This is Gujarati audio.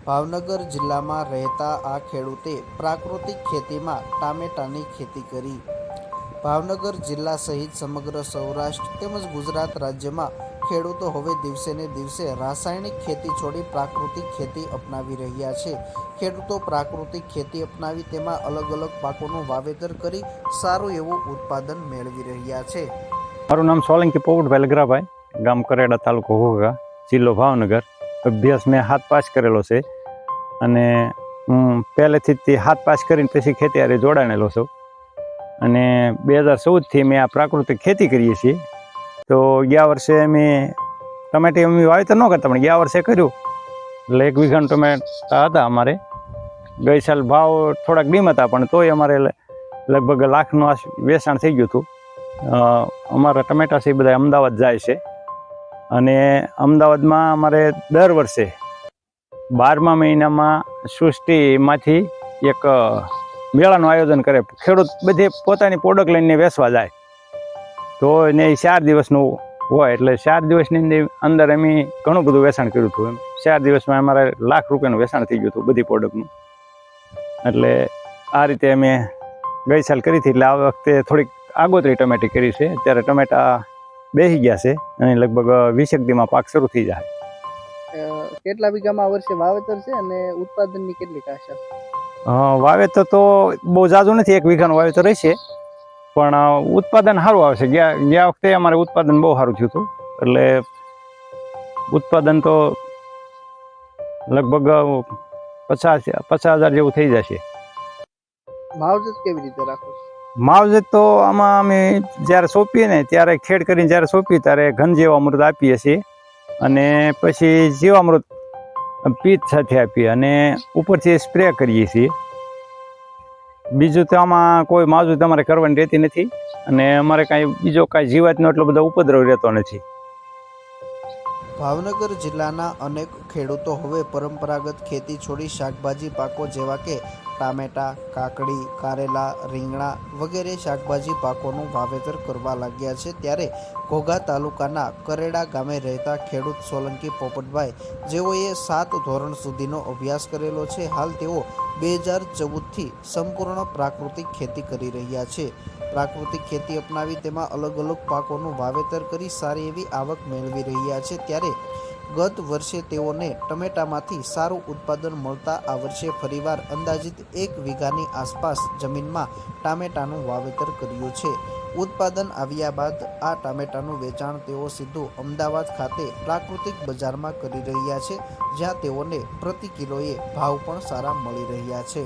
ભાવનગર જિલ્લામાં રહેતા આ ખેડૂતે પ્રાકૃતિક ખેતીમાં ટામેટાની ખેતી કરી। ભાવનગર જિલ્લા સહિત સમગ્ર સૌરાષ્ટ્ર તેમજ ગુજરાત રાજ્યમાં ખેડૂતો હવે દિવસે ને દિવસે રાસાયણિક ખેતી છોડી પ્રાકૃતિક ખેતી અપનાવી રહ્યા છે। ખેડૂતો પ્રાકૃતિક ખેતી અપનાવી તેમાં અલગ અલગ પાકોનું વાવેતર કરી સારું એવું ઉત્પાદન મેળવી રહ્યા છે। મારું નામ સોલંકી પોપટભાઈ લગરાભાઈ, ગામ કરેડા, તાલુકો ઘોઘા, જિલ્લો ભાવનગર। અભ્યાસ મેં 7 પાસ કરેલો છે અને હું પહેલેથી જ 7 પાસ કરીને પછી ખેતી હારે જોડાયેલો છું અને 2014થી મેં આ પ્રાકૃતિક ખેતી કરીએ છીએ। તો ગયા વર્ષે મેં ટમેટી અમે વાવેતર ન કરતા પણ ગયા વર્ષે કર્યું, એટલે 1 વીઘાનું ટમેટા હતા અમારે। ગઈ સાલ ભાવ થોડાક ડીમ હતા પણ તોય અમારે લગભગ લાખનું વેચાણ થઈ ગયું હતું। અમારા ટમેટા છે એ બધા અમદાવાદ જાય છે અને અમદાવાદમાં અમારે દર વર્ષે 12મા મહિનામાં સૃષ્ટિમાંથી એક મેળાનું આયોજન કરે। ખેડૂત બધે પોતાની પ્રોડક્ટ લઈને વેચવા જાય તો એને 4 દિવસનું હોય, એટલે 4 દિવસની અંદર અમે ઘણું બધું વેચાણ કર્યું હતું। 4 દિવસમાં અમારે લાખ રૂપિયાનું વેચાણ થઈ ગયું હતું બધી પ્રોડક્ટનું। એટલે આ રીતે અમે ગઈ સાલ કરી હતી, એટલે આ વખતે થોડીક આગોતરી ટમેટી કરી છે। અત્યારે ટમેટા બેસી ગયા છે અને લગભગ 20 દીમાં પાક શરૂ થઈ જાય। કેટલા વીઘામાં આ વર્ષે વાવેતર છે અને ઉત્પાદનની કેટલી આશા? વાવેતર તો બહુ ઝાઝું નથી, 1 વીઘાનું વાવેતર રહેશે પણ ઉત્પાદન સારું આવશે। ગયા વખતે અમારે ઉત્પાદન બહુ સારું થયું હતું, એટલે ઉત્પાદન તો લગભગ 50,000 જેવું થઈ જશે। માવજત કેવી રીતે રાખો? માવજત તો આમાં અમે જ્યારે સોંપીએ ને ત્યારે ખેડ કરીને જ્યારે સોંપીએ ત્યારે ઘન જીવામૃત આપીએ છીએ અને પછી જીવામૃત પીત સાથે આપીએ અને ઉપરથી સ્પ્રે કરીએ છીએ। બીજું તો આમાં કોઈ માવજત અમારે કરવાની રહેતી નથી અને અમારે કાંઈ બીજો કાંઈ જીવાતનો એટલો બધો ઉપદ્રવ રહેતો નથી। ભાવનગર જિલ્લાના અનેક ખેડૂતો હવે પરંપરાગત ખેતી છોડી શાકભાજી પાકો જેવા કે ટામેટા, કાકડી, કારેલા, રીંગણા વગેરે શાકભાજી પાકોનું વાવેતર કરવા લાગ્યા છે। ત્યારે ઘોઘા તાલુકાના કરેડા ગામે રહેતા ખેડૂત સોલંકી પોપટભાઈ, જેઓએ 7 ધોરણ સુધીનો અભ્યાસ કરેલો છે, હાલ તેઓ 2014થી સંપૂર્ણ પ્રાકૃતિક ખેતી કરી રહ્યા છે। પ્રાકૃતિક ખેતી અપનાવી તેમાં અલગ અલગ પાકોનું વાવેતર કરી સારી એવી આવક મેળવી રહ્યા છે। ત્યારે ગત વર્ષે તેઓને ટમેટામાંથી સારું ઉત્પાદન મળતા આ વર્ષે ફરીવાર અંદાજિત 1 વીઘાની આસપાસ જમીનમાં ટામેટાનું વાવેતર કર્યું છે। ઉત્પાદન આવ્યા બાદ આ ટામેટાનું વેચાણ તેઓ સીધું અમદાવાદ ખાતે પ્રાકૃતિક બજારમાં કરી રહ્યા છે, જ્યાં તેઓને પ્રતિ કિલોએ ભાવ પણ સારા મળી રહ્યા છે।